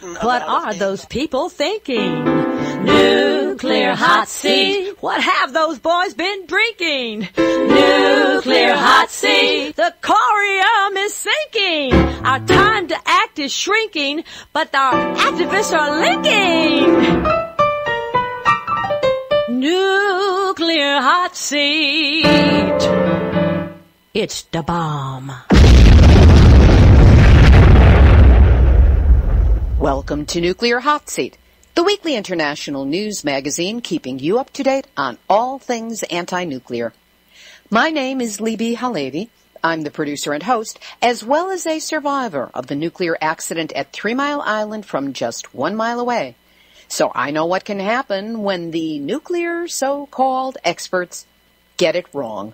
What are those people thinking? Nuclear hot seat. What have those boys been drinking? Nuclear hot seat. The corium is sinking. Our time to act is shrinking, but our activists are linking. Nuclear hot seat. It's the bomb. Welcome to Nuclear Hot Seat, the weekly international news magazine keeping you up to date on all things anti-nuclear. My name is Libbe HaLevy. I'm the producer and host, as well as a survivor of the nuclear accident at 3 Mile Island from just 1 mile away. So I know what can happen when the nuclear so-called experts get it wrong.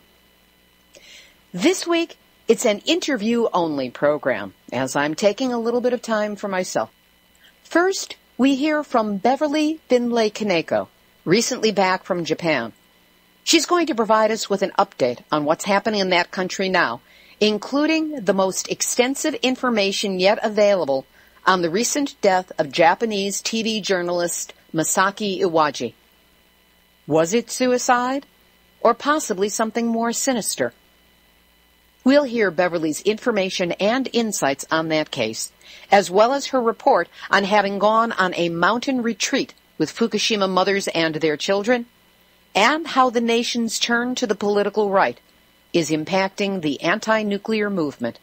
This week, it's an interview-only program, as I'm taking a little bit of time for myself. First, we hear from Beverly Finlay-Kaneko, recently back from Japan. She's going to provide us with an update on what's happening in that country now, including the most extensive information yet available on the recent death of Japanese TV journalist Masaki Iwaji. Was it suicide, or possibly something more sinister? We'll hear Beverly's information and insights on that case, as well as her report on having gone on a mountain retreat with Fukushima mothers and their children, and how the nation's turn to the political right is impacting the anti-nuclear movement.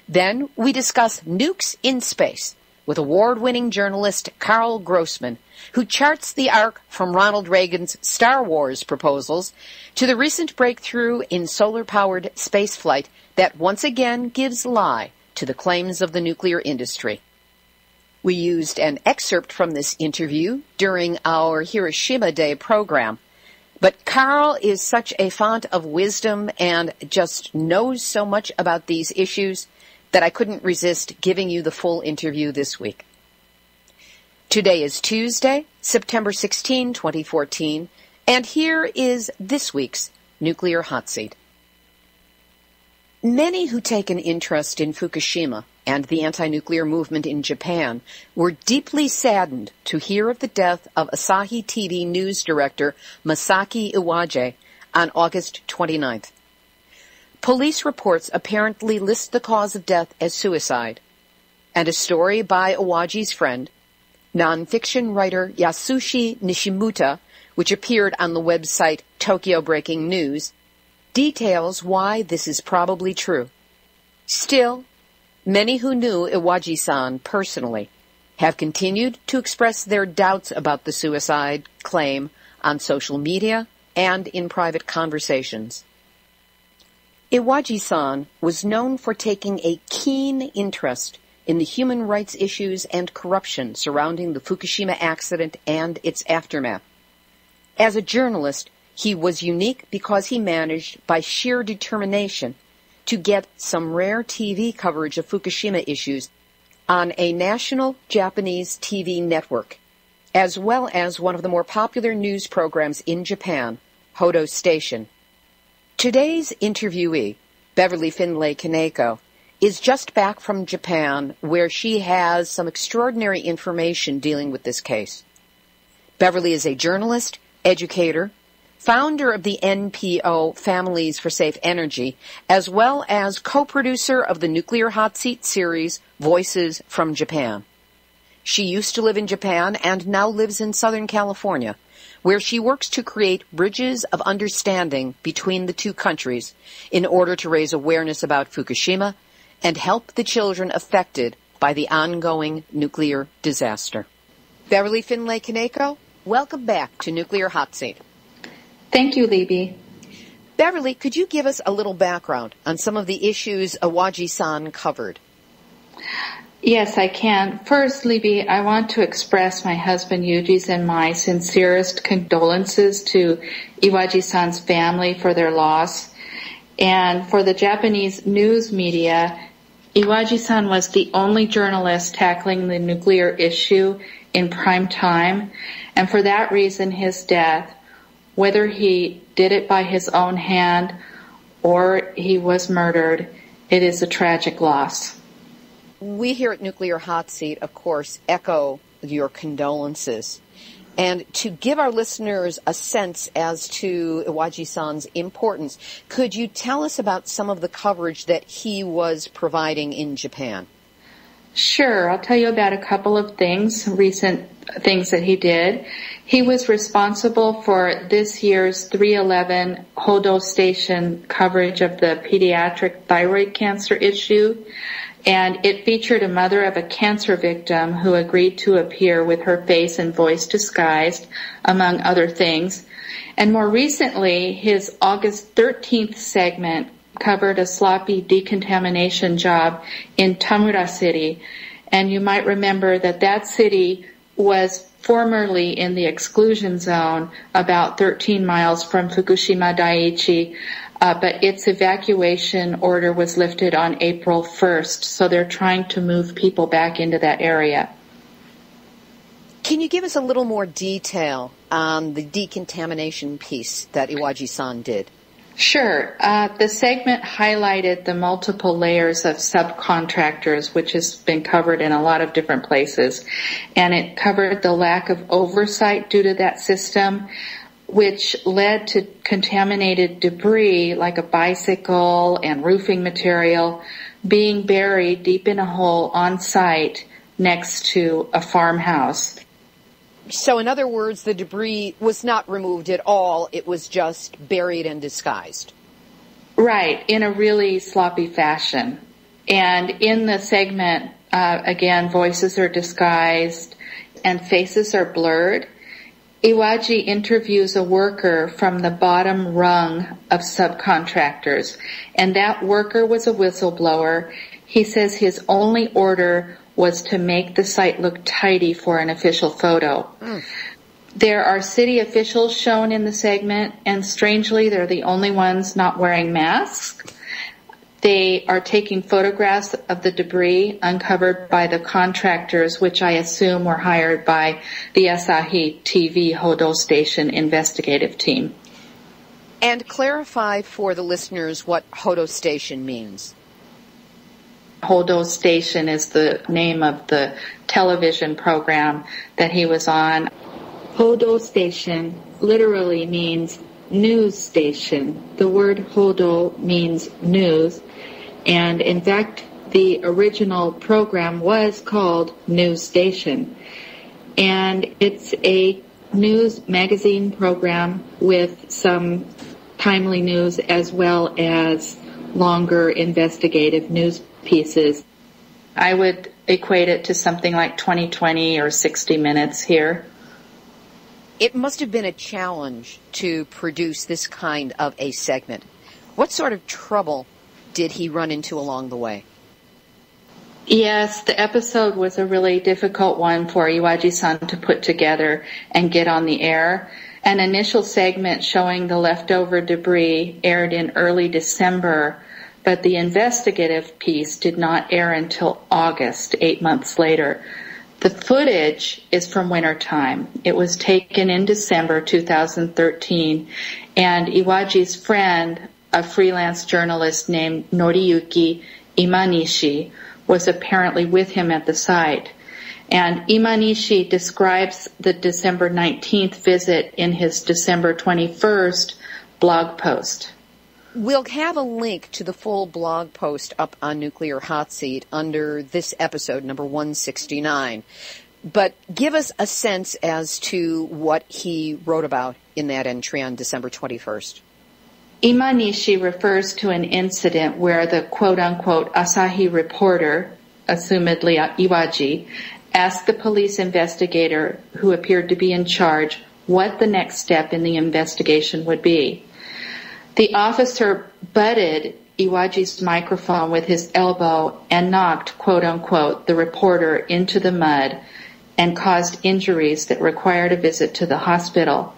Then we discuss nukes in space with award-winning journalist Carl Grossman, who charts the arc from Ronald Reagan's Star Wars proposals to the recent breakthrough in solar-powered spaceflight that once again gives lie to the claims of the nuclear industry. We used an excerpt from this interview during our Hiroshima Day program, but Carl is such a font of wisdom and just knows so much about these issues that I couldn't resist giving you the full interview this week. Today is Tuesday, September 16, 2014, and here is this week's Nuclear Hot Seat. Many who take an interest in Fukushima and the anti-nuclear movement in Japan were deeply saddened to hear of the death of Asahi TV news director Masaki Iwaji on August 29th. Police reports apparently list the cause of death as suicide, and a story by Iwaji's friend, nonfiction writer Yasushi Nishimuta, which appeared on the website Tokyo Breaking News, details why this is probably true. Still, many who knew Iwaji-san personally have continued to express their doubts about the suicide claim on social media and in private conversations. Iwaji-san was known for taking a keen interest in the human rights issues and corruption surrounding the Fukushima accident and its aftermath. As a journalist, he was unique because he managed, by sheer determination, to get some rare TV coverage of Fukushima issues on a national Japanese TV network, as well as one of the more popular news programs in Japan, Hodo Station. Today's interviewee, Beverly Finlay-Kaneko, is just back from Japan, where she has some extraordinary information dealing with this case. Beverly is a journalist, educator, founder of the NPO Families for Safe Energy, as well as co-producer of the Nuclear Hot Seat series, Voices from Japan. She used to live in Japan and now lives in Southern California, where she works to create bridges of understanding between the two countries in order to raise awareness about Fukushima and help the children affected by the ongoing nuclear disaster. Beverly Finlay-Kaneko, welcome back to Nuclear Hot Seat. Thank you, Libbe. Beverly, could you give us a little background on some of the issues Iwaji-san covered? Yes, I can. First, Libbe, I want to express my husband Yuji's and my sincerest condolences to Iwaji-san's family for their loss. And for the Japanese news media, Iwaji-san was the only journalist tackling the nuclear issue in prime time. And for that reason, his death, whether he did it by his own hand or he was murdered, it is a tragic loss. We here at Nuclear Hot Seat, of course, echo your condolences. And to give our listeners a sense as to Iwaji-san's importance, could you tell us about some of the coverage that he was providing in Japan? Sure. I'll tell you about a couple of things, recent things that he did. He was responsible for this year's 311 Hodo Station coverage of the pediatric thyroid cancer issue. And it featured a mother of a cancer victim who agreed to appear with her face and voice disguised, among other things. And more recently, his August 13th segment covered a sloppy decontamination job in Tamura City. And you might remember that city was formerly in the exclusion zone about 13 miles from Fukushima Daiichi, but its evacuation order was lifted on April 1st, so they're trying to move people back into that area. Can you give us a little more detail on the decontamination piece that Iwaji-san did? Sure. The segment highlighted the multiple layers of subcontractors, which has been covered in a lot of different places. And it covered the lack of oversight due to that system, which led to contaminated debris like a bicycle and roofing material being buried deep in a hole on site next to a farmhouse. So in other words, the debris was not removed at all. It was just buried and disguised. Right, in a really sloppy fashion. And in the segment, again, voices are disguised and faces are blurred. Iwaji interviews a worker from the bottom rung of subcontractors, and that worker was a whistleblower. He says his only order was to make the site look tidy for an official photo. There are city officials shown in the segment, and strangely, they're the only ones not wearing masks. They are taking photographs of the debris uncovered by the contractors, which I assume were hired by the Asahi TV Hodo Station investigative team. And clarify for the listeners what Hodo Station means. Hodo Station is the name of the television program that he was on. Hodo Station literally means news station. The word Hodo means news, and in fact the original program was called News Station, and it's a news magazine program with some timely news as well as longer investigative news pieces. I would equate it to something like 2020 or 60 Minutes here. It must have been a challenge to produce this kind of a segment. What sort of trouble did he run into along the way? Yes, the episode was a really difficult one for Iwaji-san to put together and get on the air. An initial segment showing the leftover debris aired in early December, but the investigative piece did not air until August, 8 months later. The footage is from wintertime. It was taken in December 2013, and Iwaji's friend, a freelance journalist named Noriyuki Imanishi, was apparently with him at the site. And Imanishi describes the December 19th visit in his December 21st blog post. We'll have a link to the full blog post up on Nuclear Hot Seat under this episode, number 169. But give us a sense as to what he wrote about in that entry on December 21st. Imanishi refers to an incident where the quote-unquote Asahi reporter, assumedly Iwaji, asked the police investigator who appeared to be in charge what the next step in the investigation would be. The officer butted Iwaji's microphone with his elbow and knocked, quote-unquote, the reporter into the mud and caused injuries that required a visit to the hospital.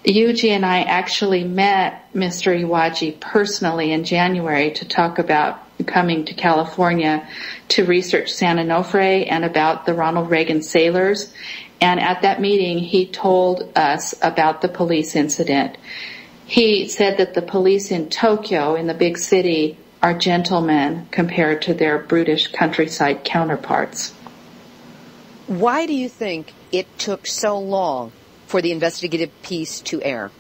Yuji and I actually met Mr. Iwaji personally in January to talk about coming to California to research San Onofre and about the Ronald Reagan sailors. And at that meeting, he told us about the police incident. He said that the police in Tokyo, in the big city, are gentlemen compared to their brutish countryside counterparts. Why do you think it took so long for the investigative piece to air?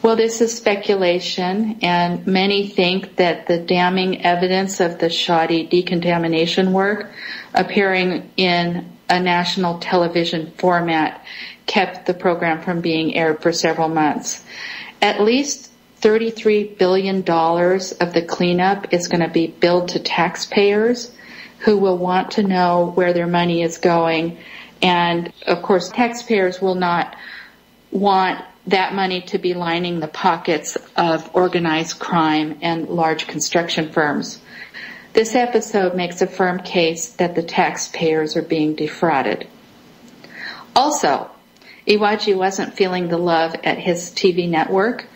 Well, this is speculation, and many think that the damning evidence of the shoddy decontamination work appearing in a national television format kept the program from being aired for several months. At least $33 billion of the cleanup is going to be billed to taxpayers who will want to know where their money is going. And, of course, taxpayers will not want that money to be lining the pockets of organized crime and large construction firms. This episode makes a firm case that the taxpayers are being defrauded. Also, Iwaji wasn't feeling the love at his TV network.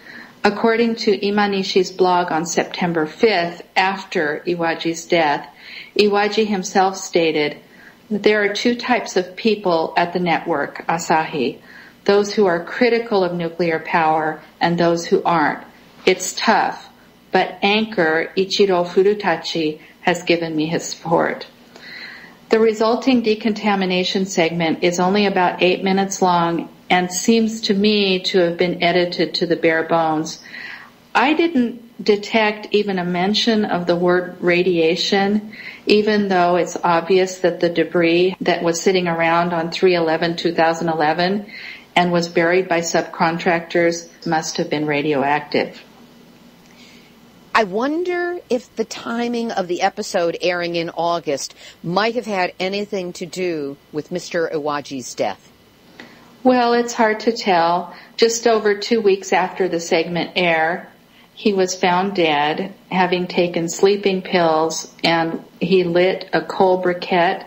According to Imanishi's blog on September 5th, after Iwaji's death, Iwaji himself stated, "There are two types of people at the network, Asahi. Those who are critical of nuclear power and those who aren't. It's tough, but anchor Ichiro Furutachi has given me his support." The resulting decontamination segment is only about 8 minutes long and seems to me to have been edited to the bare bones. I didn't detect even a mention of the word radiation, even though it's obvious that the debris that was sitting around on 3/11/2011 and was buried by subcontractors must have been radioactive. I wonder if the timing of the episode airing in August might have had anything to do with Mr. Iwaji's death. Well, it's hard to tell. Just over 2 weeks after the segment aired, he was found dead, having taken sleeping pills, and he lit a coal briquette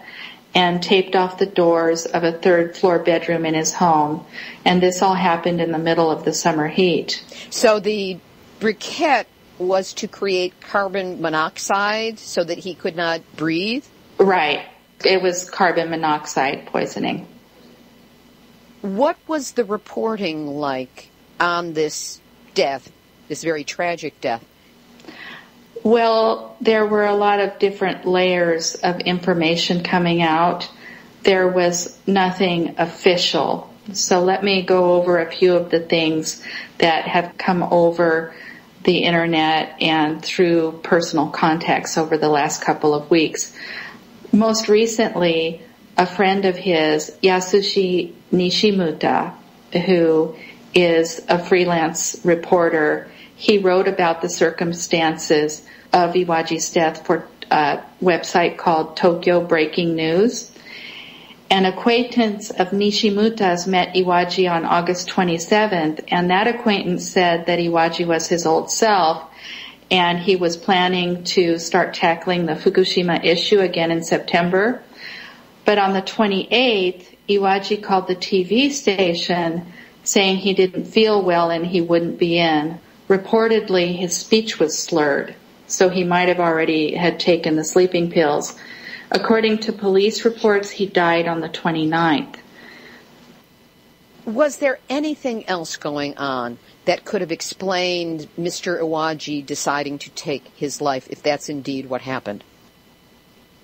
and taped off the doors of a third-floor bedroom in his home. And this all happened in the middle of the summer heat. So the briquette was to create carbon monoxide so that he could not breathe? Right. It was carbon monoxide poisoning. What was the reporting like on this death, this very tragic death? Well, there were a lot of different layers of information coming out. There was nothing official. So let me go over a few of the things that have come over the internet and through personal contacts over the last couple of weeks. Most recently, a friend of his, Yasushi Nishimuta, who is a freelance reporter, he wrote about the circumstances of Iwaji's death for a website called Tokyo Breaking News. An acquaintance of Nishimuta's met Iwaji on August 27th, and that acquaintance said that Iwaji was his old self, and he was planning to start tackling the Fukushima issue again in September. But on the 28th, Iwaji called the TV station saying he didn't feel well and he wouldn't be in. Reportedly, his speech was slurred, so he might have already had taken the sleeping pills. According to police reports, he died on the 29th. Was there anything else going on that could have explained Mr. Iwaji deciding to take his life, if that's indeed what happened?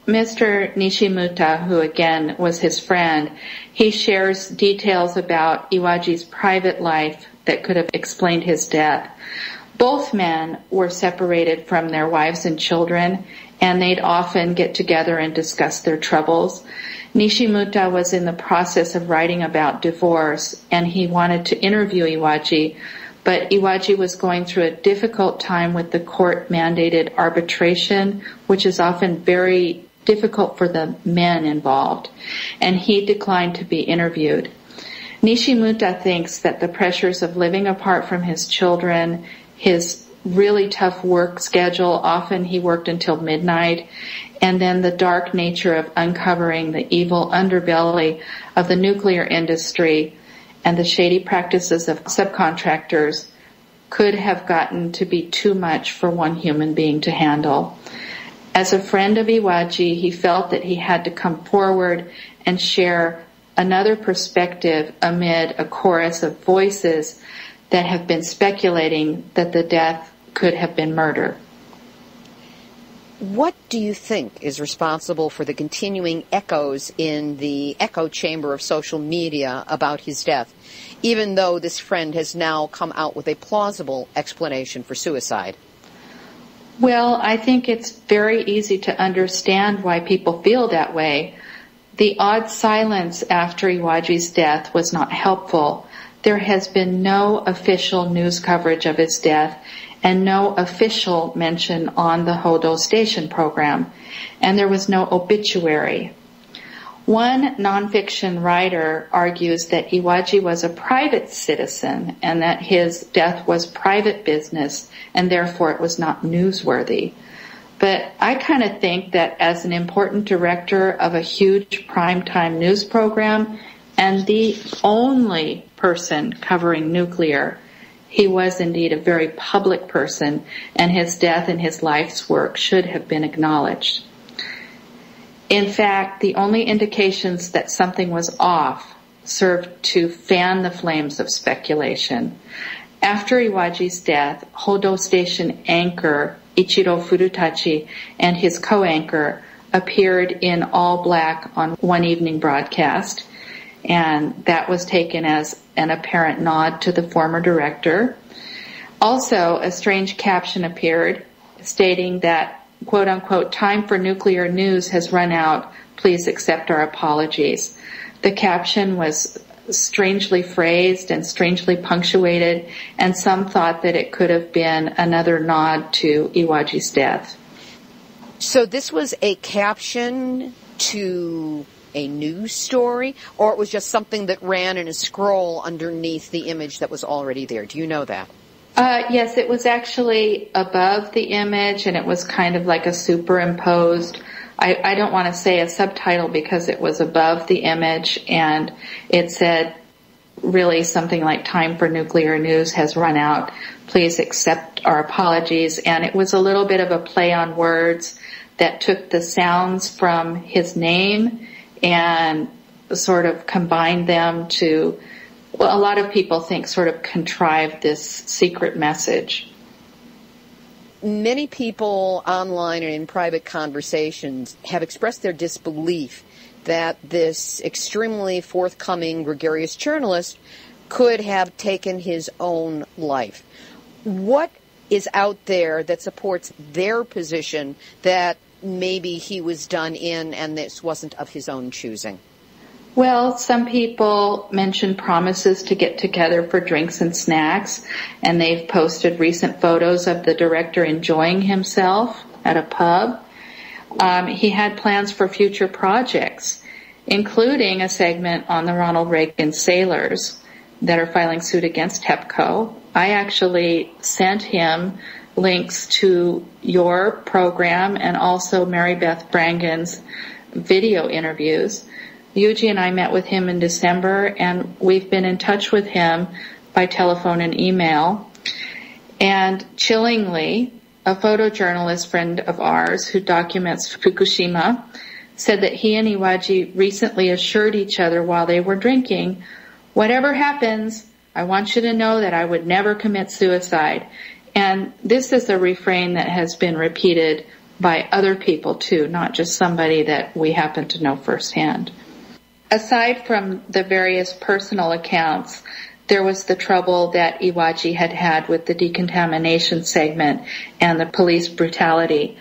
Mr. Nishimuta, who again was his friend, he shares details about Iwaji's private life that could have explained his death. Both men were separated from their wives and children, and they'd often get together and discuss their troubles. Nishimuta was in the process of writing about divorce, and he wanted to interview Iwaji, but Iwaji was going through a difficult time with the court-mandated arbitration, which is often very difficult for the men involved, and he declined to be interviewed. Nishimuta thinks that the pressures of living apart from his children, his really tough work schedule, often he worked until midnight, and then the dark nature of uncovering the evil underbelly of the nuclear industry and the shady practices of subcontractors could have gotten to be too much for one human being to handle. As a friend of Iwaji, he felt that he had to come forward and share another perspective amid a chorus of voices that have been speculating that the death could have been murder. What do you think is responsible for the continuing echoes in the echo chamber of social media about his death, even though this friend has now come out with a plausible explanation for suicide? Well, I think it's very easy to understand why people feel that way. The odd silence after Iwaji's death was not helpful. There has been no official news coverage of his death and no official mention on the Hodo station program, and there was no obituary. One nonfiction writer argues that Iwaji was a private citizen and that his death was private business and therefore it was not newsworthy. But I kind of think that as an important director of a huge primetime news program and the only person covering nuclear, he was indeed a very public person, and his death and his life's work should have been acknowledged. In fact, the only indications that something was off served to fan the flames of speculation. After Iwaji's death, Hodo station anchor Ichiro Furutachi and his co-anchor appeared in all black on one evening broadcast, and that was taken as an apparent nod to the former director. Also, a strange caption appeared stating that, quote unquote, time for nuclear news has run out. Please accept our apologies. The caption was strangely phrased and strangely punctuated, and some thought that it could have been another nod to Iwaji's death. So this was a caption to a news story, or it was just something that ran in a scroll underneath the image that was already there? Do you know that? Yes, it was actually above the image, and it was kind of like a superimposed, I don't want to say a subtitle because it was above the image, and it said really something like time for nuclear news has run out. Please accept our apologies. And it was a little bit of a play on words that took the sounds from his name and sort of combined them to, well, a lot of people think sort of contrived this secret message. Many people online and in private conversations have expressed their disbelief that this extremely forthcoming, gregarious journalist could have taken his own life. What is out there that supports their position that maybe he was done in and this wasn't of his own choosing? Well, some people mention promises to get together for drinks and snacks, and they've posted recent photos of the director enjoying himself at a pub. He had plans for future projects, including a segment on the Ronald Reagan sailors that are filing suit against TEPCO. I actually sent him links to your program and also Mary Beth Brangen's video interviews. Yuji and I met with him in December, and we've been in touch with him by telephone and email. And chillingly, a photojournalist friend of ours who documents Fukushima said that he and Iwaji recently assured each other while they were drinking, whatever happens, I want you to know that I would never commit suicide. And this is a refrain that has been repeated by other people too, not just somebody that we happen to know firsthand. Aside from the various personal accounts, there was the trouble that Iwaji had had with the decontamination segment and the police brutality.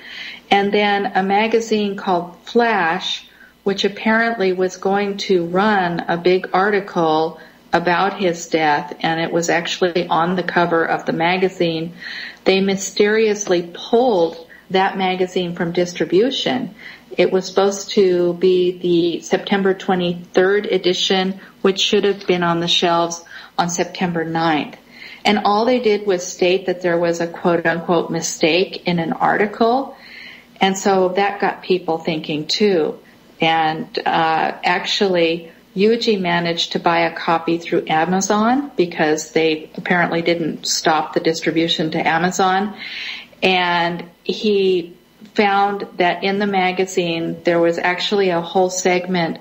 And then a magazine called Flash, which apparently was going to run a big article about his death, and it was actually on the cover of the magazine. They mysteriously pulled that magazine from distribution. It was supposed to be the September 23rd edition, which should have been on the shelves on September 9th. And all they did was state that there was a quote-unquote mistake in an article. And so that got people thinking too. And actually, Yuji managed to buy a copy through Amazon because they apparently didn't stop the distribution to Amazon. And he found that in the magazine there was actually a whole segment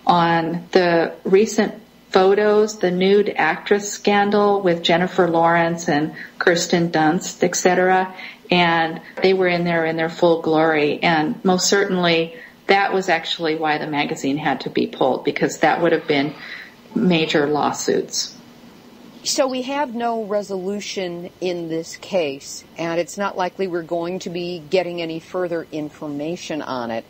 on the recent photos, the nude actress scandal with Jennifer Lawrence and Kirsten Dunst, etc., and they were in their full glory. And most certainly that was actually why the magazine had to be pulled, because that would have been major lawsuits. So we have no resolution in this case, and it's not likely we're going to be getting any further information on it.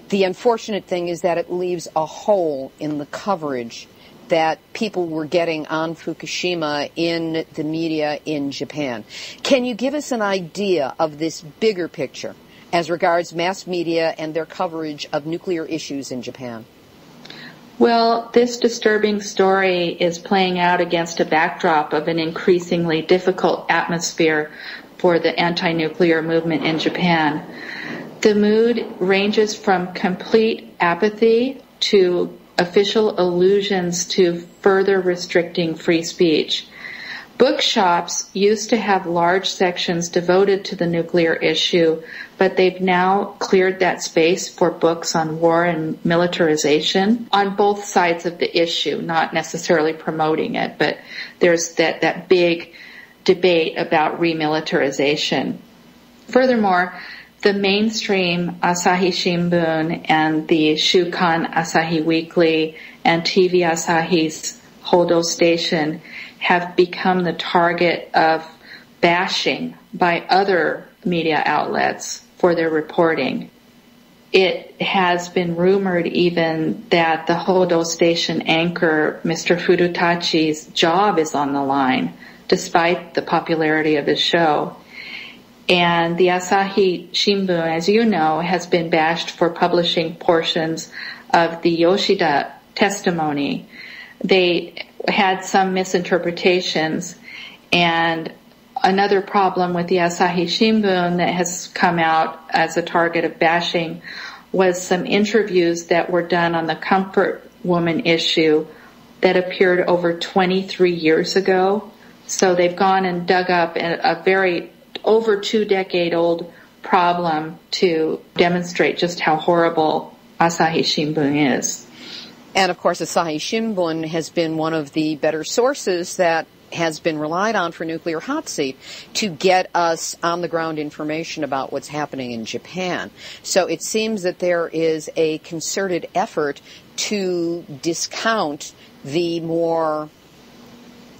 The unfortunate thing is that it leaves a hole in the coverage that people were getting on Fukushima in the media in Japan. Can you give us an idea of this bigger picture as regards mass media and their coverage of nuclear issues in Japan? Well, this disturbing story is playing out against a backdrop of an increasingly difficult atmosphere for the anti-nuclear movement in Japan. The mood ranges from complete apathy to official allusions to further restricting free speech. Bookshops used to have large sections devoted to the nuclear issue, but they've now cleared that space for books on war and militarization on both sides of the issue, not necessarily promoting it, but there's that big debate about remilitarization. Furthermore, the mainstream Asahi Shimbun and the Shukan Asahi Weekly and TV Asahi's Hodo Station have become the target of bashing by other media outlets for their reporting. It has been rumored even that the Hodo Station anchor, Mr. Furutachi's job is on the line, despite the popularity of his show. And the Asahi Shimbun, as you know, has been bashed for publishing portions of the Yoshida testimony. They had some misinterpretations, and another problem with the Asahi Shimbun that has come out as a target of bashing was some interviews that were done on the comfort woman issue that appeared over 23 years ago. So they've gone and dug up a very over 2-decade-old problem to demonstrate just how horrible Asahi Shimbun is. And, of course, Asahi Shimbun has been one of the better sources that has been relied on for Nuclear Hot Seat to get us on-the-ground information about what's happening in Japan. So it seems that there is a concerted effort to discount the more,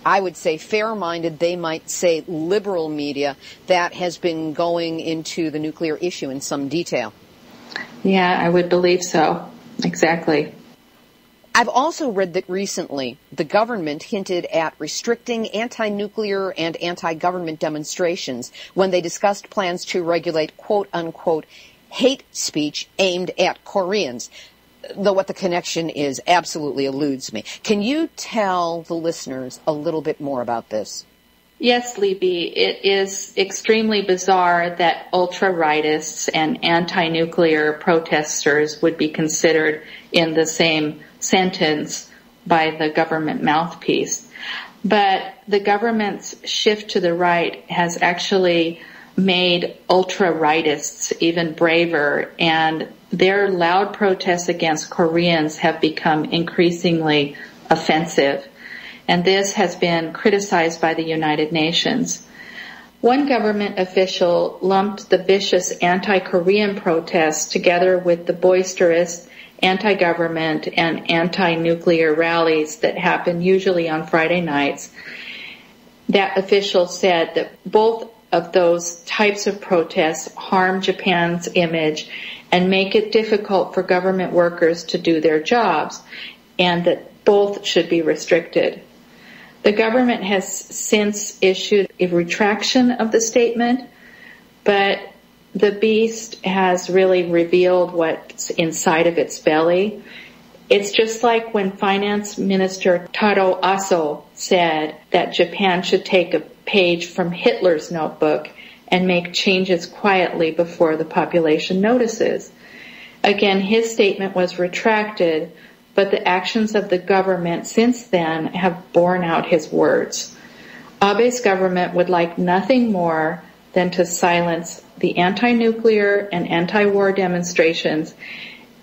I would say, fair-minded, they might say liberal media that has been going into the nuclear issue in some detail. Yeah, I would believe so. Exactly. I've also read that recently the government hinted at restricting anti-nuclear and anti-government demonstrations when they discussed plans to regulate quote-unquote hate speech aimed at Koreans, though what the connection is absolutely eludes me. Can you tell the listeners a little bit more about this? Yes, Libbe, it is extremely bizarre that ultra-rightists and anti-nuclear protesters would be considered in the same sentence by the government mouthpiece. But the government's shift to the right has actually made ultra-rightists even braver, and their loud protests against Koreans have become increasingly offensive. And this has been criticized by the United Nations. One government official lumped the vicious anti-Korean protests together with the boisterous anti-government and anti-nuclear rallies that happen usually on Friday nights. That official said that both of those types of protests harm Japan's image and make it difficult for government workers to do their jobs, and that both should be restricted. The government has since issued a retraction of the statement, but the beast has really revealed what's inside of its belly. It's just like when Finance Minister Taro Aso said that Japan should take a page from Hitler's notebook and make changes quietly before the population notices. Again, his statement was retracted, but the actions of the government since then have borne out his words. Abe's government would like nothing more than to silence the anti-nuclear and anti-war demonstrations,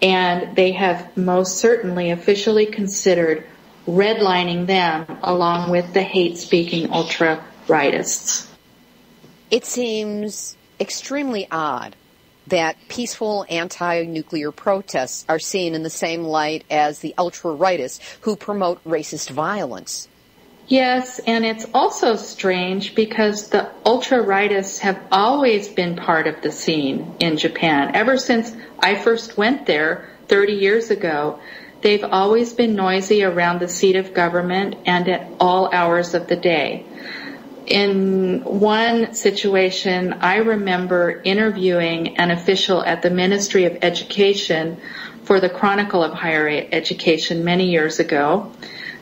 and they have most certainly officially considered redlining them along with the hate-speaking ultra-rightists. It seems extremely odd that peaceful anti-nuclear protests are seen in the same light as the ultra-rightists who promote racist violence. Yes, and it's also strange because the ultra-rightists have always been part of the scene in Japan. Ever since I first went there 30 years ago, they've always been noisy around the seat of government and at all hours of the day. In one situation, I remember interviewing an official at the Ministry of Education for the Chronicle of Higher Education many years ago.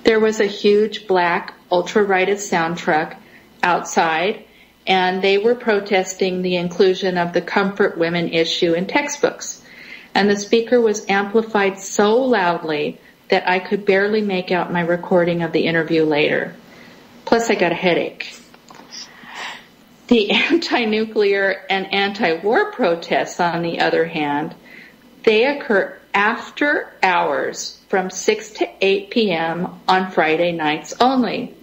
There was a huge black ultra-rightist sound truck outside, and they were protesting the inclusion of the comfort women issue in textbooks. And the speaker was amplified so loudly that I could barely make out my recording of the interview later. Plus, I got a headache. The anti-nuclear and anti-war protests, on the other hand, they occur after hours from 6 to 8 p.m. on Friday nights only.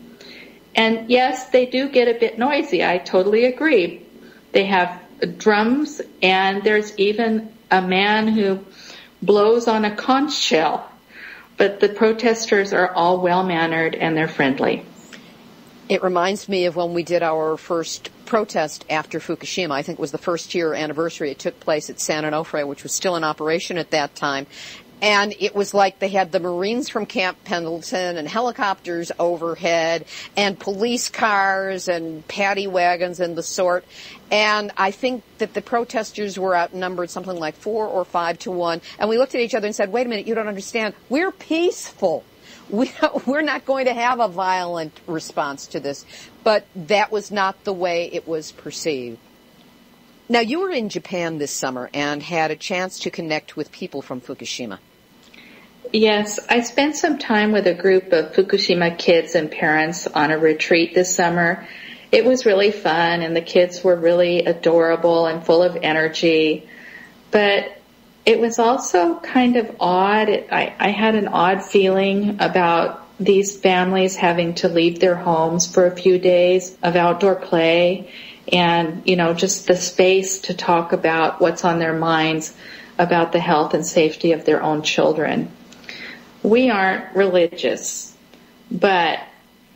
And yes, they do get a bit noisy. I totally agree. They have drums, and there's even a man who blows on a conch shell. But the protesters are all well-mannered and they're friendly. It reminds me of when we did our first protest after Fukushima. I think it was the first year anniversary. It took place at San Onofre, which was still in operation at that time. And it was like they had the Marines from Camp Pendleton and helicopters overhead and police cars and paddy wagons and the sort. And I think that the protesters were outnumbered something like 4 or 5 to 1. And we looked at each other and said, wait a minute, you don't understand. We're peaceful. We're not going to have a violent response to this. But that was not the way it was perceived. Now, you were in Japan this summer and had a chance to connect with people from Fukushima. Yes, I spent some time with a group of Fukushima kids and parents on a retreat this summer. It was really fun, and the kids were really adorable and full of energy. But it was also kind of odd. I had an odd feeling about these families having to leave their homes for a few days of outdoor play and, just the space to talk about what's on their minds about the health and safety of their own children. We aren't religious, but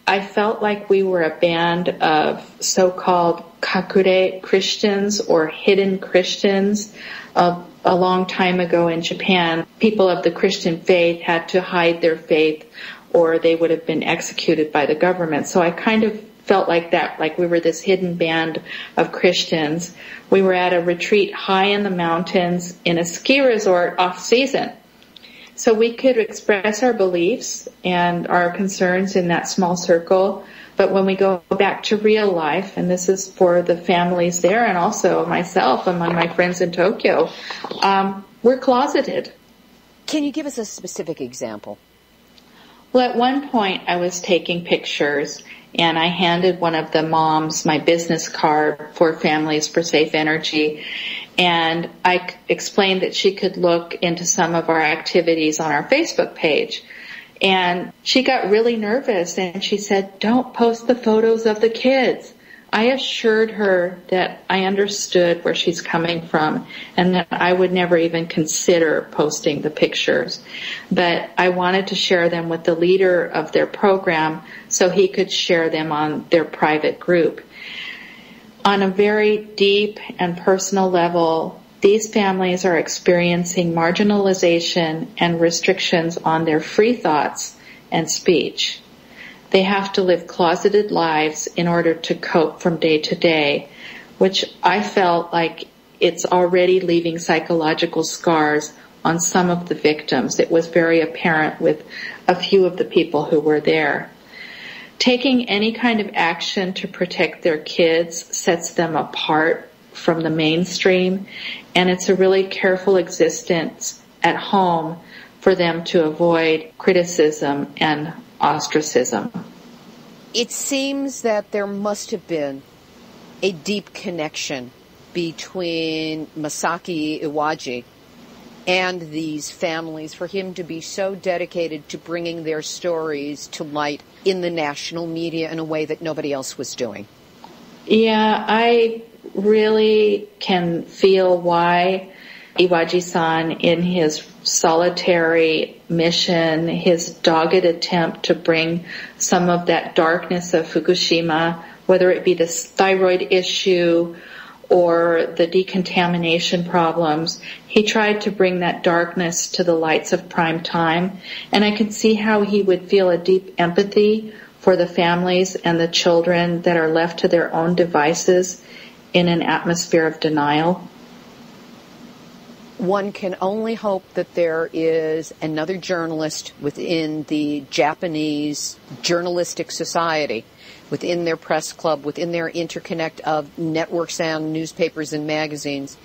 I felt like we were a band of so-called kakure Christians or hidden Christians. A long time ago in Japan, people of the Christian faith had to hide their faith or they would have been executed by the government. So I kind of felt like that, like we were this hidden band of Christians. We were at a retreat high in the mountains in a ski resort off-season. So we could express our beliefs and our concerns in that small circle. But when we go back to real life, and this is for the families there and also myself among my friends in Tokyo, we're closeted. Can you give us a specific example? Well, at one point I was taking pictures and I handed one of the moms my business card for Families for Safe Energy. And I explained that she could look into some of our activities on our Facebook page. And she got really nervous and she said, "Don't post the photos of the kids." I assured her that I understood where she's coming from and that I would never even consider posting the pictures. But I wanted to share them with the leader of their program so he could share them on their private group. On a very deep and personal level, these families are experiencing marginalization and restrictions on their free thoughts and speech. They have to live closeted lives in order to cope from day to day, which I felt like it's already leaving psychological scars on some of the victims. It was very apparent with a few of the people who were there. Taking any kind of action to protect their kids sets them apart from the mainstream, and it's a really careful existence at home for them to avoid criticism and ostracism. It seems that there must have been a deep connection between Masaki Iwaji and these families, for him to be so dedicated to bringing their stories to light in the national media in a way that nobody else was doing. Yeah, I really can feel why Iwaji-san, in his solitary mission, his dogged attempt to bring some of that darkness of Fukushima, whether it be the thyroid issue or the decontamination problems, he tried to bring that darkness to the lights of prime time. And I can see how he would feel a deep empathy for the families and the children that are left to their own devices in an atmosphere of denial. One can only hope that there is another journalist within the Japanese journalistic society, within their press club, within their interconnect of networks and newspapers and magazines,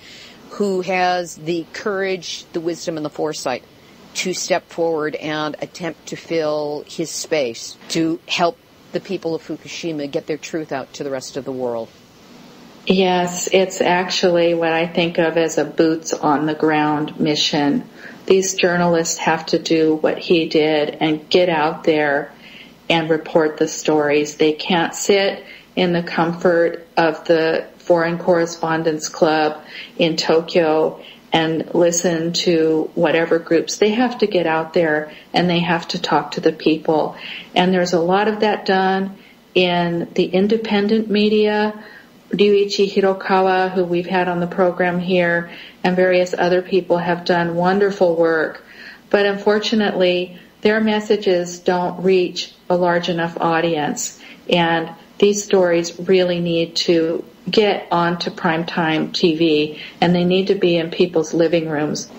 who has the courage, the wisdom, and the foresight to step forward and attempt to fill his space to help the people of Fukushima get their truth out to the rest of the world. Yes, it's actually what I think of as a boots-on-the-ground mission. These journalists have to do what he did and get out there and report the stories. They can't sit in the comfort of the Foreign Correspondents Club in Tokyo and listen to whatever groups. They have to get out there and they have to talk to the people. And there's a lot of that done in the independent media. Ryuichi Hirokawa, who we've had on the program here, and various other people have done wonderful work. But unfortunately, their messages don't reach a large enough audience. And these stories really need to get onto primetime TV, and they need to be in people's living rooms.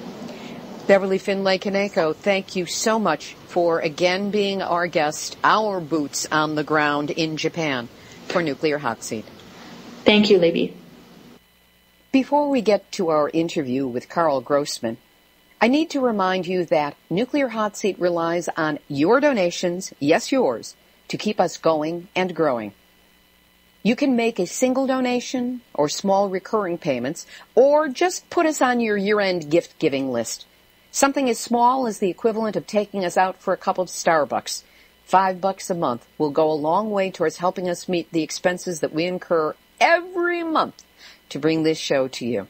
Beverly Finlay Kaneko, thank you so much for again being our guest, our boots on the ground in Japan for Nuclear Hot Seat. Thank you, Libbe. Before we get to our interview with Carl Grossman, I need to remind you that Nuclear Hot Seat relies on your donations, yes, yours, to keep us going and growing. You can make a single donation or small recurring payments, or just put us on your year-end gift-giving list. Something as small as the equivalent of taking us out for a cup of Starbucks. $5 a month will go a long way towards helping us meet the expenses that we incur every month to bring this show to you.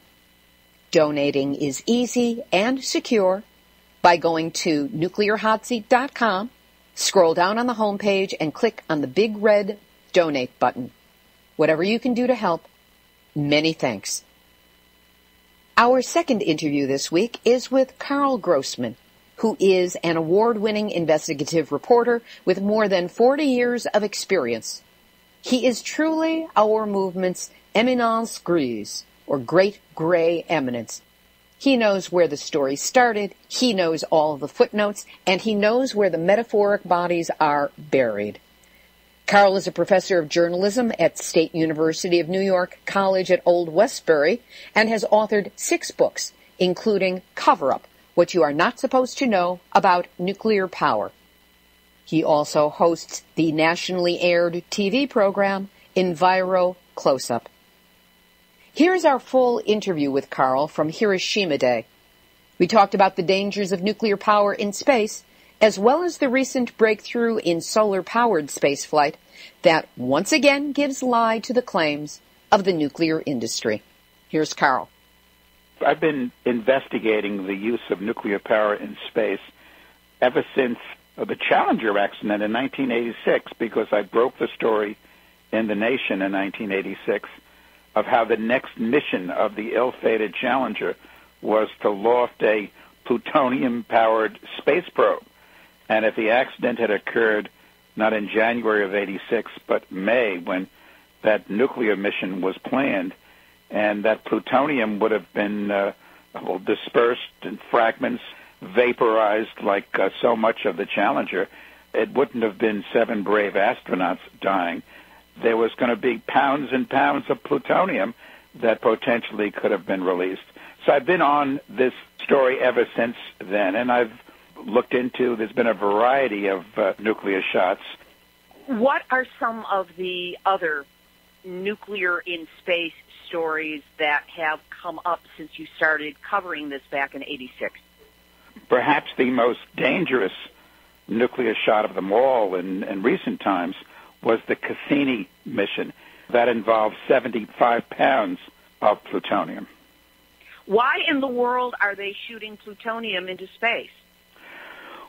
Donating is easy and secure by going to nuclearhotseat.com, scroll down on the homepage, and click on the big red donate button. Whatever you can do to help, many thanks. Our second interview this week is with Carl Grossman, who is an award-winning investigative reporter with more than 40 years of experience. He is truly our movement's éminence grise, or great gray eminence. He knows where the story started, he knows all of the footnotes, and he knows where the metaphoric bodies are buried. Carl is a professor of journalism at State University of New York College at Old Westbury and has authored 6 books, including Cover Up, What You Are Not Supposed to Know About Nuclear Power. He also hosts the nationally aired TV program Enviro Close-Up. Here's our full interview with Carl from Hiroshima Day. We talked about the dangers of nuclear power in space, as well as the recent breakthrough in solar-powered spaceflight that once again gives lie to the claims of the nuclear industry. Here's Carl. I've been investigating the use of nuclear power in space ever since the Challenger accident in 1986, because I broke the story in The Nation in 1986 of how the next mission of the ill-fated Challenger was to loft a plutonium-powered space probe. And if the accident had occurred not in January of 86, but May, when that nuclear mission was planned, and that plutonium would have been dispersed in fragments, vaporized like so much of the Challenger, it wouldn't have been 7 brave astronauts dying. There was going to be pounds and pounds of plutonium that potentially could have been released. So I've been on this story ever since then, and I've looked into, there's been a variety of nuclear shots. What are some of the other nuclear in space stories that have come up since you started covering this back in 86? Perhaps the most dangerous nuclear shot of them all in recent times was the Cassini mission. That involved 75 pounds of plutonium. Why in the world are they shooting plutonium into space?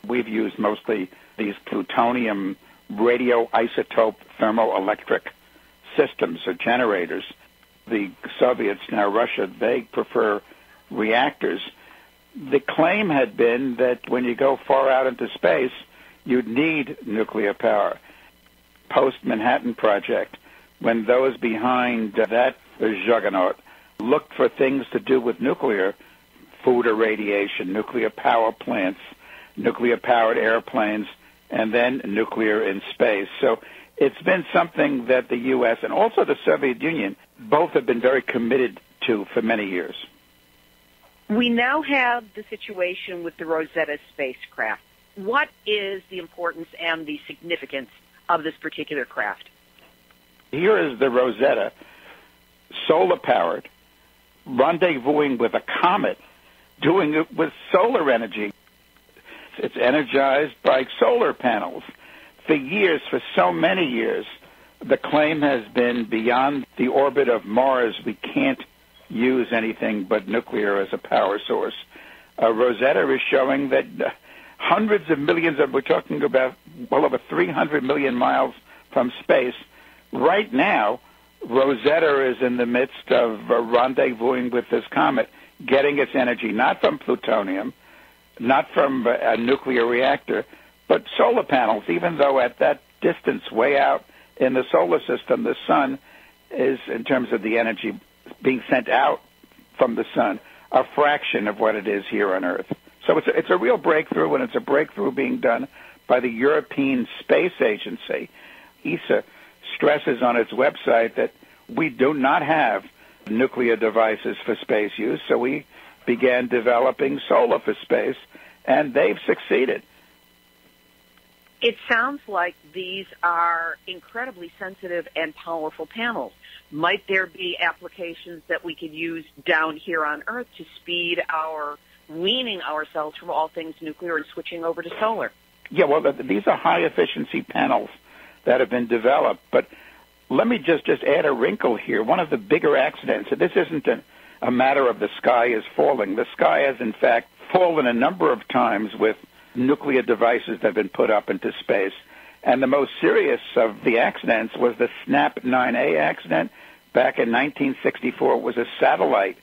We've used mostly these plutonium radioisotope thermoelectric systems or generators. The Soviets, now Russia, they prefer reactors. The claim had been that when you go far out into space, you'd need nuclear power. Post-Manhattan Project, when those behind that juggernaut looked for things to do with nuclear, food irradiation, nuclear power plants, nuclear-powered airplanes, and then nuclear in space. So it's been something that the U.S. and also the Soviet Union both have been very committed to for many years. We now have the situation with the Rosetta spacecraft. What is the importance and the significance of this particular craft? Here is the Rosetta, solar-powered, rendezvousing with a comet, doing it with solar energy. It's energized by solar panels. For years, for so many years, the claim has been beyond the orbit of Mars, we can't use anything but nuclear as a power source. Rosetta is showing that hundreds of millions we're talking about well over 300 million miles from space. Right now, Rosetta is in the midst of rendezvousing with this comet, getting its energy not from plutonium, not from a nuclear reactor, but solar panels, even though at that distance way out in the solar system, the sun is, in terms of the energy being sent out from the sun, a fraction of what it is here on Earth. So it's a real breakthrough, and it's a breakthrough being done by the European Space Agency. ESA stresses on its website that we do not have nuclear devices for space use, so we began developing solar for space, and they've succeeded. It sounds like these are incredibly sensitive and powerful panels. Might there be applications that we could use down here on Earth to speed our weaning ourselves from all things nuclear and switching over to solar? Yeah, well, these are high-efficiency panels that have been developed. But let me just add a wrinkle here. One of the bigger accidents, and this isn't a matter of the sky is falling. The sky has, in fact, fallen a number of times with nuclear devices that have been put up into space. And the most serious of the accidents was the SNAP 9A accident. Back in 1964, it was a satellite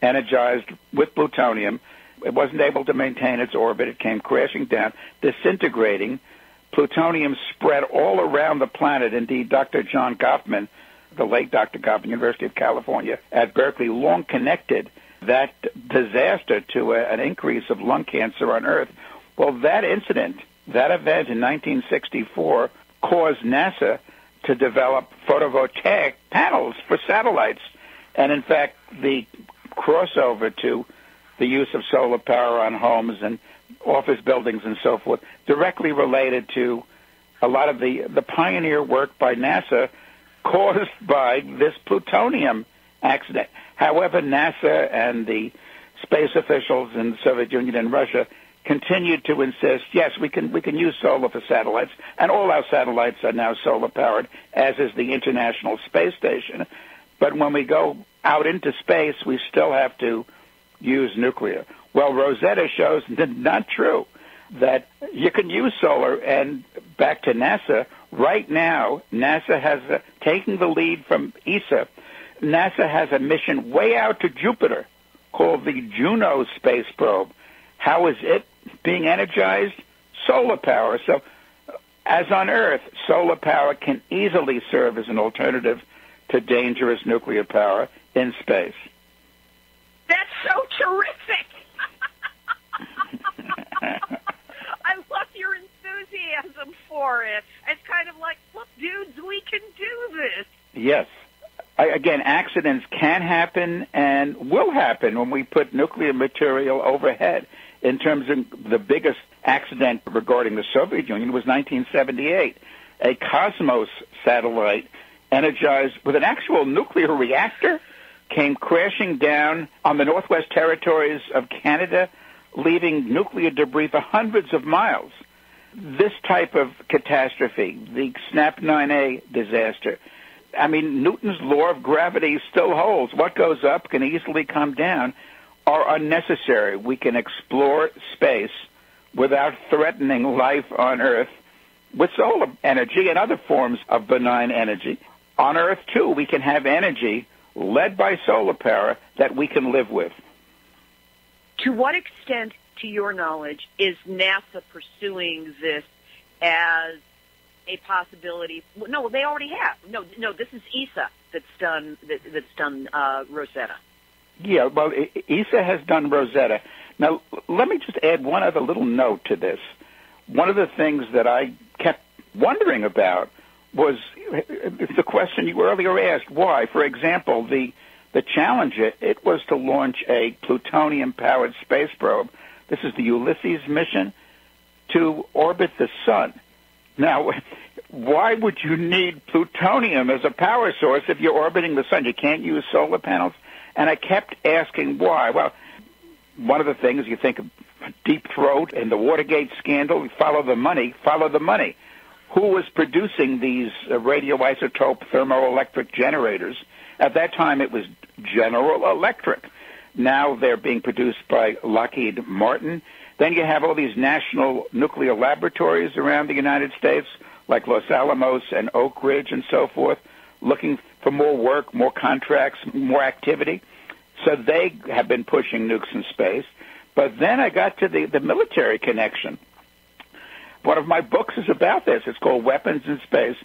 energized with plutonium. It wasn't able to maintain its orbit. It came crashing down, disintegrating. Plutonium spread all around the planet. Indeed, Dr. John Goffman, the late Dr. Goffman, University of California at Berkeley, long connected that disaster to an increase of lung cancer on Earth. Well, that incident, that event in 1964, caused NASA to develop photovoltaic panels for satellites. And in fact, the crossover to the use of solar power on homes and office buildings and so forth, directly related to a lot of the pioneer work by NASA caused by this plutonium accident. However, NASA and the space officials in the Soviet Union and Russia continued to insist, yes, we can use solar for satellites, and all our satellites are now solar-powered, as is the International Space Station. But when we go out into space, we still have to use nuclear. Well, Rosetta shows that not true, that you can use solar. And back to NASA, right now, NASA has taken the lead from ESA. NASA has a mission way out to Jupiter called the Juno space probe. How is it being energized? Solar power. So as on Earth, solar power can easily serve as an alternative to dangerous nuclear power in space. That's so terrific. I love your enthusiasm for it. It's kind of like, look, dudes, we can do this. Yes. Again, accidents can happen and will happen when we put nuclear material overhead. In terms of the biggest accident regarding the Soviet Union was 1978. A Cosmos satellite energized with an actual nuclear reactor came crashing down on the Northwest Territories of Canada leaving nuclear debris for hundreds of miles. This type of catastrophe, the SNAP 9A disaster, I mean, Newton's law of gravity still holds. What goes up can easily come down, are unnecessary. We can explore space without threatening life on Earth with solar energy and other forms of benign energy. On Earth, too, we can have energy led by solar power that we can live with. To what extent, to your knowledge, is NASA pursuing this as a possibility? No, they already have. No, this is ESA that's done Rosetta. Yeah, well, ESA has done Rosetta. Now, let me just add one other little note to this. One of the things that I kept wondering about was the question you earlier asked, why? For example, the Challenger, it was to launch a plutonium-powered space probe. This is the Ulysses mission to orbit the sun. Now, why would you need plutonium as a power source if you're orbiting the sun? You can't use solar panels? And I kept asking why. Well, one of the things you think of Deep Throat and the Watergate scandal, follow the money. Who was producing these radioisotope thermoelectric generators? At that time, it was General Electric. Now they're being produced by Lockheed Martin. Then you have all these national nuclear laboratories around the United States, like Los Alamos and Oak Ridge and so forth, looking for more work, more contracts, more activity. So they have been pushing nukes in space. But then I got to the military connection. One of my books is about this. It's called Weapons in Space,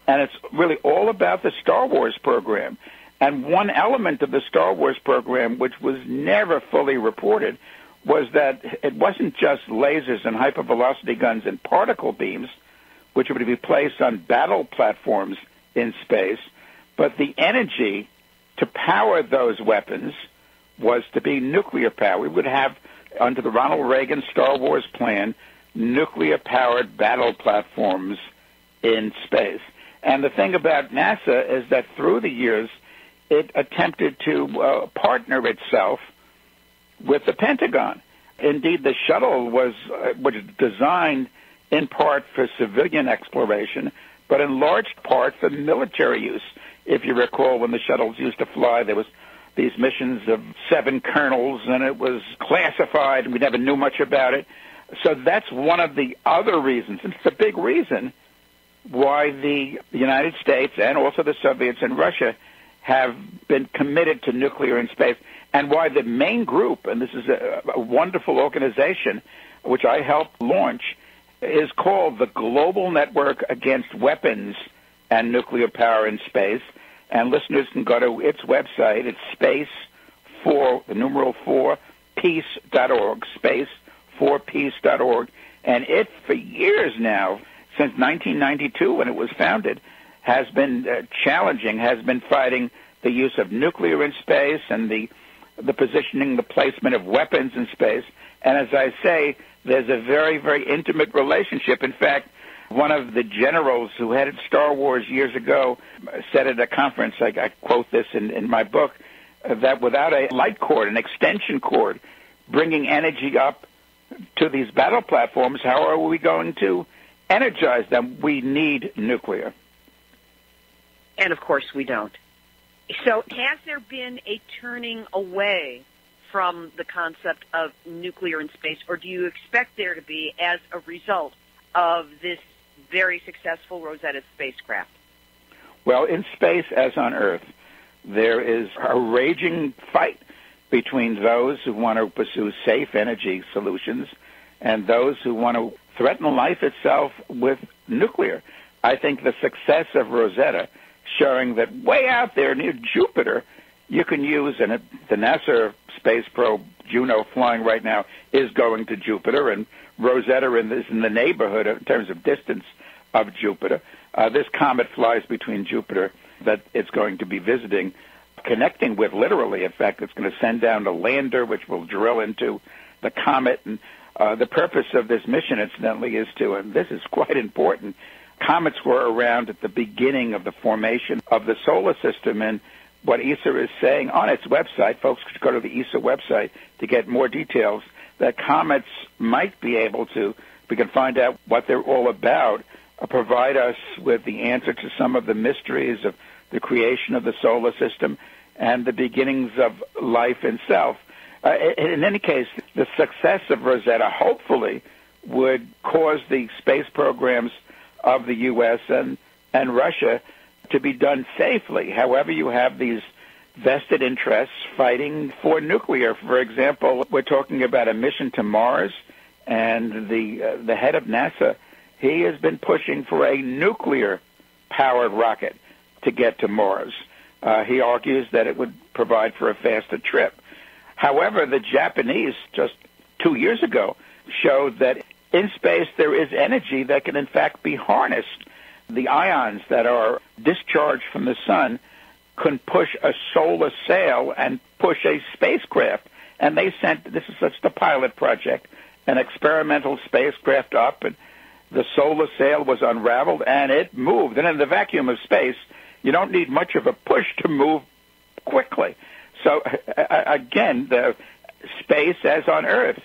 and it's really all about the Star Wars program. And one element of the Star Wars program, which was never fully reported, was that it wasn't just lasers and hypervelocity guns and particle beams, which would be placed on battle platforms in space, but the energy to power those weapons was to be nuclear power. We would have, under the Ronald Reagan Star Wars plan, nuclear-powered battle platforms in space. And the thing about NASA is that through the years, it attempted to partner itself with the Pentagon. Indeed, the shuttle was designed in part for civilian exploration, but in large part for military use. If you recall, when the shuttles used to fly, there was these missions of 7 colonels, and it was classified, and we never knew much about it. So that's one of the other reasons, and it's a big reason, why the United States and also the Soviets and Russia have been committed to nuclear in space, and why the main group, and this is a wonderful organization which I helped launch, is called the Global Network Against Weapons and Nuclear Power in Space. And listeners can go to its website. It's space4peace.org, space4peace.org. And it, for years now, since 1992 when it was founded, has been challenging, has been fighting the use of nuclear in space and the positioning, the placement of weapons in space. And as I say, there's a very, very intimate relationship. In fact, one of the generals who headed Star Wars years ago said at a conference, I quote this in my book, that without a light cord, an extension cord, bringing energy up to these battle platforms, how are we going to energize them? We need nuclear. And, of course, we don't. So has there been a turning away from the concept of nuclear in space, or do you expect there to be as a result of this very successful Rosetta spacecraft? Well, in space, as on Earth, there is a raging fight between those who want to pursue safe energy solutions and those who want to threaten life itself with nuclear. I think the success of Rosetta, showing that way out there near Jupiter, you can use, and the NASA space probe Juno flying right now is going to Jupiter, and Rosetta is in the neighborhood in terms of distance of Jupiter. This comet flies between Jupiter that it's going to be visiting, connecting with literally. In fact, it's going to send down a lander which will drill into the comet. And the purpose of this mission, incidentally, is to, and this is quite important, comets were around at the beginning of the formation of the solar system, and what ESA is saying on its website, folks should go to the ESA website to get more details, that comets might be able to, we can find out what they're all about, provide us with the answer to some of the mysteries of the creation of the solar system and the beginnings of life itself. In any case, the success of Rosetta hopefully would cause the space programs of the U.S. and Russia to be done safely. However, you have these vested interests fighting for nuclear. For example, we're talking about a mission to Mars, and the head of NASA, he has been pushing for a nuclear-powered rocket to get to Mars. He argues that it would provide for a faster trip. However, the Japanese, just 2 years ago, showed that in space there is energy that can in fact be harnessed. The ions that are discharged from the sun can push a solar sail and push a spacecraft. And they sent, this is just a pilot project, an experimental spacecraft up, and the solar sail was unraveled and it moved. And in the vacuum of space, you don't need much of a push to move quickly. So again, the space as on Earth,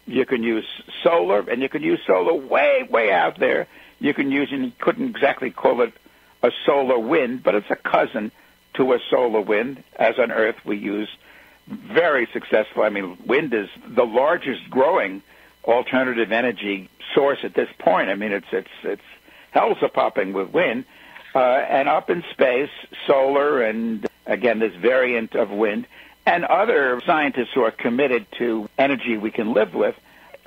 you can use solar, and you can use solar way, way out there. You can use, and you couldn't exactly call it a solar wind, but it's a cousin to a solar wind. As on Earth, we use very successful. I mean, wind is the largest growing alternative energy source at this point. I mean, it's hells a popping with wind, and up in space, solar, and again, this variant of wind, and other scientists who are committed to energy we can live with,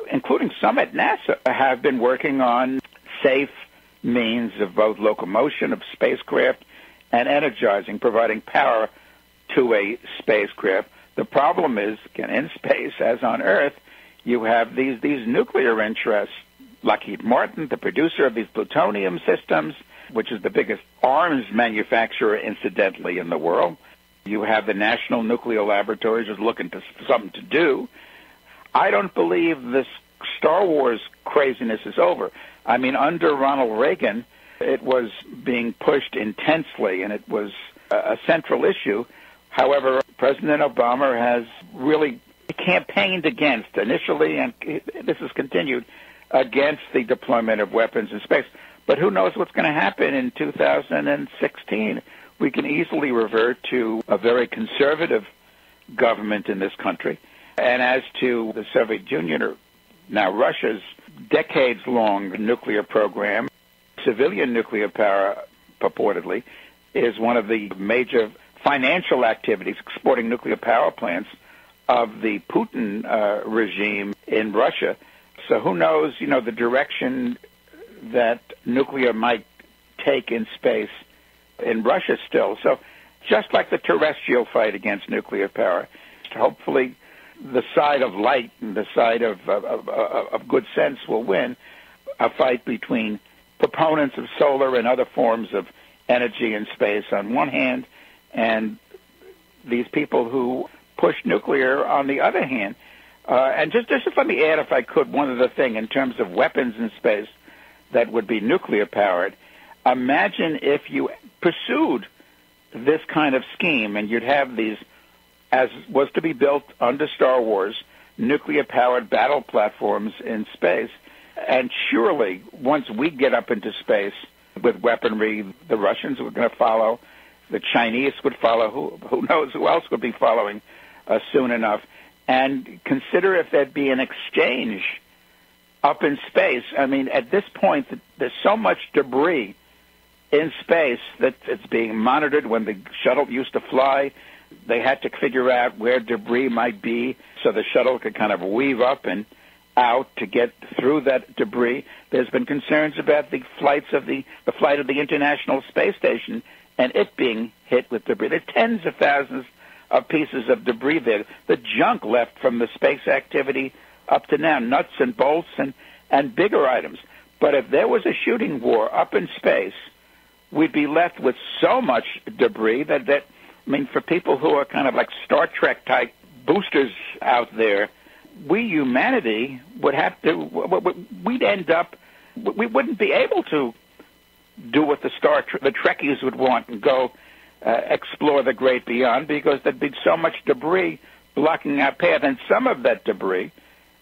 including some at NASA, have been working on safe means of both locomotion of spacecraft and energizing, providing power to a spacecraft. The problem is, again, in space, as on Earth, you have these nuclear interests. Lockheed Martin, the producer of these plutonium systems, which is the biggest arms manufacturer, incidentally, in the world. You have the National Nuclear Laboratories is looking for something to do. I don't believe this Star Wars craziness is over. I mean, under Ronald Reagan, it was being pushed intensely, and it was a central issue. However, President Obama has really campaigned against, initially, and this has continued, against the deployment of weapons in space. But who knows what's going to happen in 2016? We can easily revert to a very conservative government in this country. And as to the Soviet Union, or now Russia's decades-long nuclear program, civilian nuclear power, purportedly, is one of the major financial activities, exporting nuclear power plants, of the Putin regime in Russia. So who knows, the direction that nuclear might take in space in Russia still. So just like the terrestrial fight against nuclear power, hopefully the side of light and the side of good sense will win a fight between proponents of solar and other forms of energy in space on one hand, and these people who push nuclear on the other hand. And just let me add, if I could, one other thing in terms of weapons in space that would be nuclear-powered. Imagine if you pursued this kind of scheme, and you'd have these, as was to be built under Star Wars, nuclear-powered battle platforms in space. And surely, once we get up into space with weaponry, the Russians were going to follow, the Chinese would follow, who knows who else would be following soon enough. And consider if there'd be an exchange up in space. I mean, at this point, there's so much debris in space that it's being monitored. When the shuttle used to fly, they had to figure out where debris might be so the shuttle could kind of weave up and out to get through that debris. There's been concerns about the flight of the International Space Station and it being hit with debris. There's tens of thousands of pieces of debris there. The junk left from the space activity up to now, nuts and bolts and bigger items. But if there was a shooting war up in space, we'd be left with so much debris that I mean, for people who are kind of like Star Trek-type boosters out there, we, humanity, would have to, we'd end up, we wouldn't be able to do what the Trekkies would want and go explore the great beyond, because there'd be so much debris blocking our path. And some of that debris,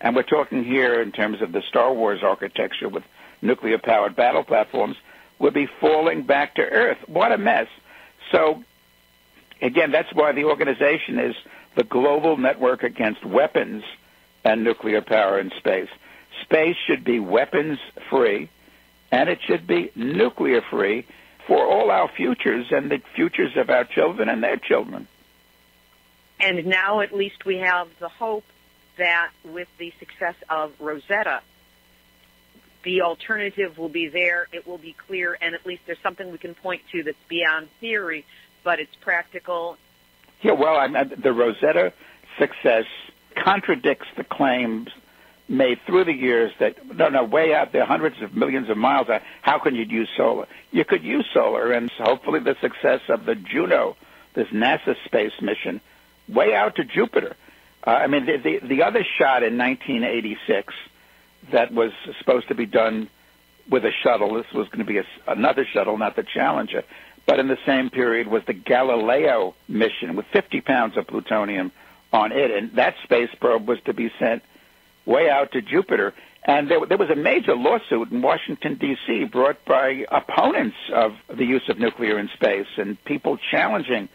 and we're talking here in terms of the Star Wars architecture with nuclear-powered battle platforms, would be falling back to Earth. What a mess. So, again, that's why the organization is the Global Network Against Weapons and Nuclear Power in Space. Space should be weapons-free, and it should be nuclear-free for all our futures and the futures of our children and their children. And now at least we have the hope that with the success of Rosetta, the alternative will be there, it will be clear, and at least there's something we can point to that's beyond theory, but it's practical. Yeah, well, the Rosetta success contradicts the claims made through the years that, no, way out there, hundreds of millions of miles out, how can you use solar? You could use solar, and hopefully the success of the Juno, this NASA space mission, way out to Jupiter. The other shot in 1986 that was supposed to be done with a shuttle, this was going to be another shuttle, not the Challenger, but in the same period was the Galileo mission with 50 pounds of plutonium on it, and that space probe was to be sent way out to Jupiter. And there was a major lawsuit in Washington, D.C., brought by opponents of the use of nuclear in space and people challenging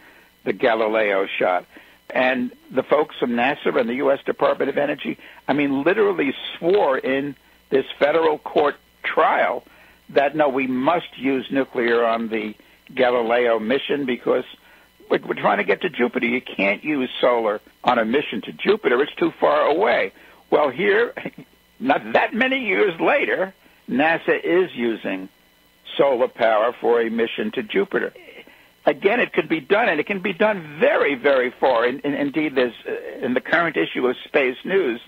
the Galileo shot. And the folks from NASA and the U.S. Department of Energy, literally swore in this federal court trial that, no, we must use nuclear on the Galileo mission because we're trying to get to Jupiter. You can't use solar on a mission to Jupiter. It's too far away. Well, here, not that many years later, NASA is using solar power for a mission to Jupiter. Again, it could be done, and it can be done very, very far. Indeed, there's in the current issue of Space News,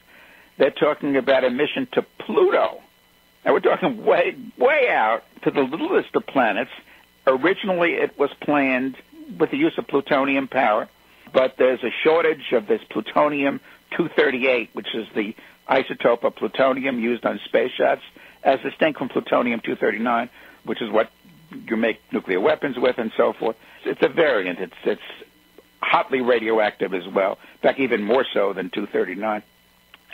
they're talking about a mission to Pluto. Now, we're talking way, way out to the littlest of planets. Originally, it was planned with the use of plutonium power, but there's a shortage of this plutonium-238, which is the isotope of plutonium used on space shots, as distinct from plutonium-239, which is what you make nuclear weapons with and so forth. It's a variant. It's hotly radioactive as well, in fact, even more so than 239.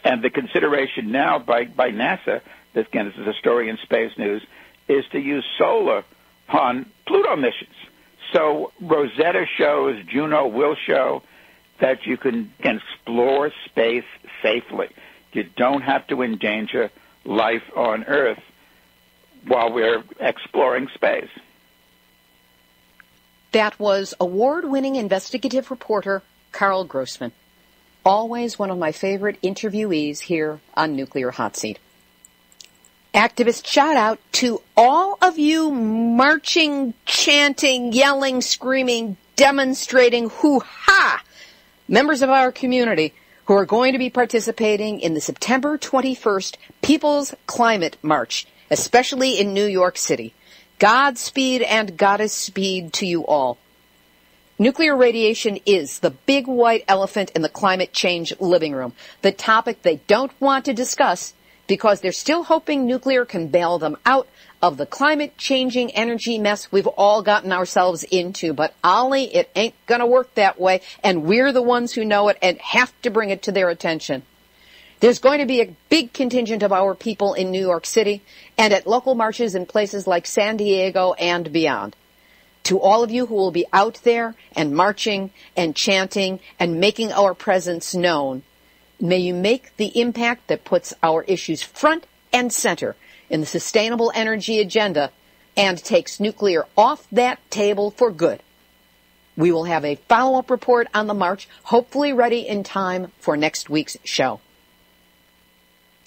And the consideration now by NASA, this is a story in Space News, is to use solar on Pluto missions. So Rosetta shows, Juno will show, that you can explore space safely. You don't have to endanger life on Earth while we're exploring space. That was award-winning investigative reporter Carl Grossman. Always one of my favorite interviewees here on Nuclear Hot Seat. Activist shout out to all of you marching, chanting, yelling, screaming, demonstrating, hoo-ha, members of our community who are going to be participating in the September 21st People's Climate March, especially in New York City. Godspeed and Goddess-speed to you all. Nuclear radiation is the big white elephant in the climate change living room, the topic they don't want to discuss because they're still hoping nuclear can bail them out of the climate-changing energy mess we've all gotten ourselves into. But, Ollie, it ain't going to work that way, and we're the ones who know it and have to bring it to their attention. There's going to be a big contingent of our people in New York City and at local marches in places like San Diego and beyond. To all of you who will be out there and marching and chanting and making our presence known, may you make the impact that puts our issues front and center in the sustainable energy agenda and takes nuclear off that table for good. We will have a follow-up report on the march, hopefully ready in time for next week's show.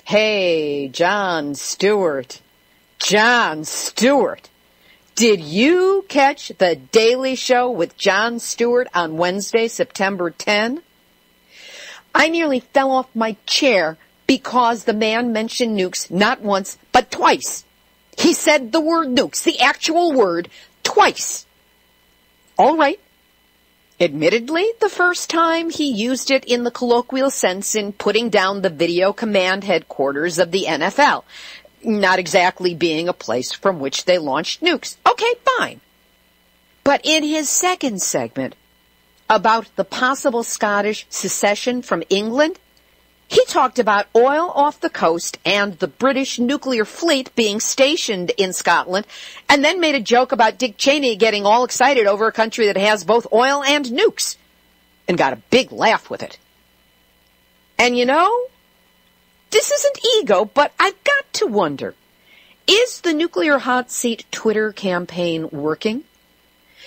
Hey, Jon Stewart. Jon Stewart. Did you catch the Daily Show with Jon Stewart on Wednesday, September 10? I nearly fell off my chair because the man mentioned nukes not once, but twice. He said the word nukes, the actual word, twice. All right. Admittedly, the first time he used it in the colloquial sense in putting down the video command headquarters of the NFL, not exactly being a place from which they launched nukes. Okay, fine. But in his second segment about the possible Scottish secession from England, He talked about oil off the coast and the British nuclear fleet being stationed in Scotland, and then made a joke about Dick Cheney getting all excited over a country that has both oil and nukes, and got a big laugh with it. And you know, this isn't ego, but I've got to wonder, is the Nuclear Hot Seat Twitter campaign working?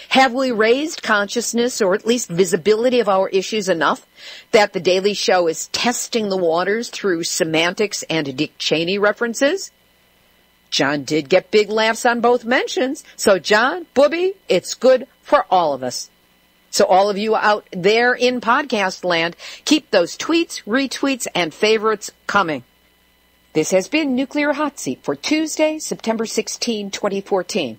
Have we raised consciousness or at least visibility of our issues enough that The Daily Show is testing the waters through semantics and Dick Cheney references? John did get big laughs on both mentions. So John, Booby, it's good for all of us. So all of you out there in podcast land, keep those tweets, retweets, and favorites coming. This has been Nuclear Hot Seat for Tuesday, September 16, 2014.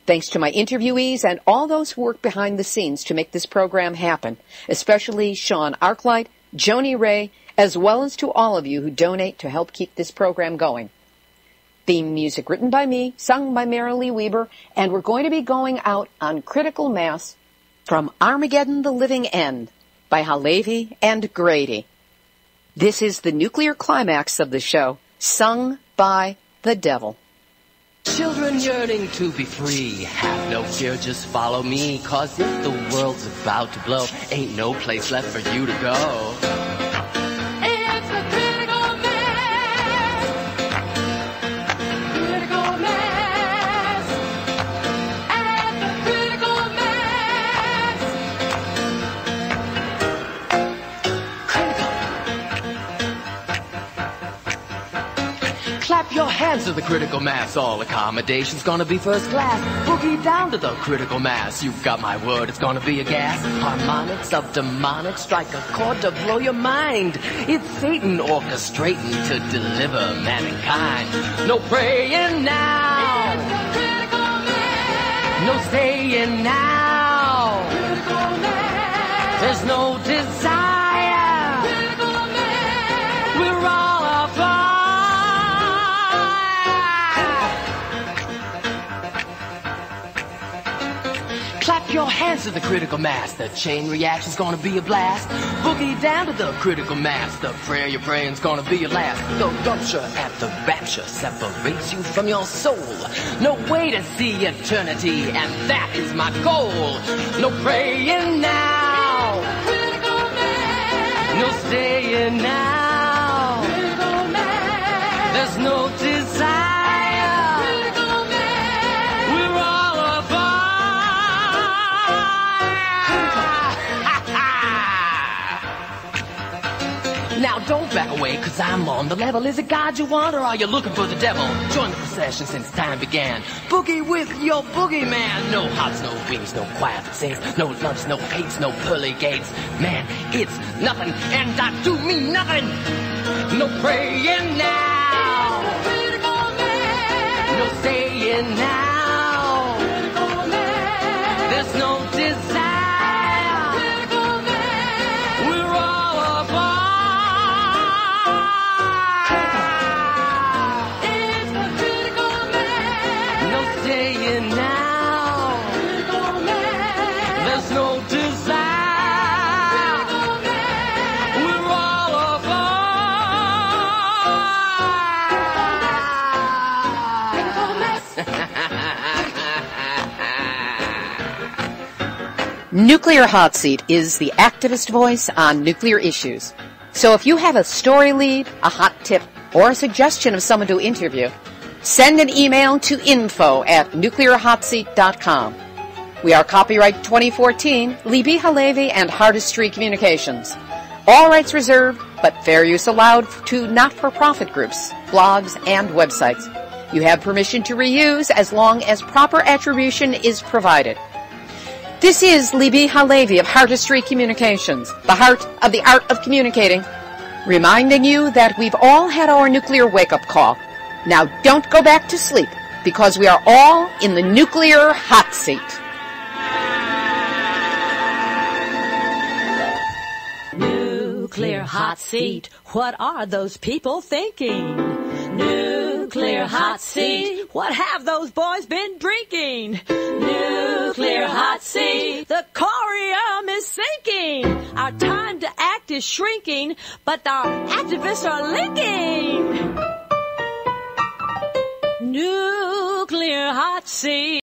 Thanks to my interviewees and all those who work behind the scenes to make this program happen, especially Sean Arclight, Joni Ray, as well as to all of you who donate to help keep this program going. Theme music written by me, sung by Marilee Weber, and we're going to be going out on Critical Mass from Armageddon the Living End by HaLevy and Grady. This is the nuclear climax of the show, sung by the devil. Children yearning to be free, have no fear, just follow me, 'cause if the world's about to blow, ain't no place left for you to go. It's a critical mass, critical mass, at the critical mass, critical. Clap your hands to the critical mass, all accommodations gonna be first class. Boogie down to the critical mass, you've got my word, it's gonna be a gas. Harmonics of demonic strike a chord to blow your mind. It's Satan orchestrating to deliver mankind. No praying now, it's the critical mass. No saying now, critical mass. There's no desire, critical mass. We're all apart. Clap your hands to the critical mass. The chain reaction's gonna be a blast. Boogie down to the critical mass. The prayer you're praying's gonna be your last. The rupture at the rapture separates you from your soul. No way to see eternity, and that is my goal. No praying now, critical mass. No staying now, critical mass. There's no desire, critical mass. We're all apart. Now don't back away, 'cause I'm on the level. Is it God you want, or are you looking for the devil? Join the procession since time began. Boogie with your boogeyman. No hops, no wings, no quiet sings, no loves, no hates, no pearly gates. Man, it's nothing, and I do mean nothing. No praying now, no saying now, there's no desire, we're all apart. It's the critical mass. No saying now, there's no desire, we're all Nuclear Hot Seat is the activist voice on nuclear issues. So if you have a story lead, a hot tip, or a suggestion of someone to interview, send an email to info@nuclearhotseat.com. We are copyright 2014, Libbe, HaLevy, and Hardestry Communications. All rights reserved, but fair use allowed to not-for-profit groups, blogs, and websites. You have permission to reuse as long as proper attribution is provided. This is Libbe, HaLevy of Hardestry Communications, the heart of the art of communicating, reminding you that we've all had our nuclear wake-up call. Now don't go back to sleep, because we are all in the nuclear hot seat. Nuclear hot seat. What are those people thinking? Nuclear Nuclear hot seat. What have those boys been drinking? Nuclear hot seat. The corium is sinking. Our time to act is shrinking, but our activists are linking. Nuclear hot seat.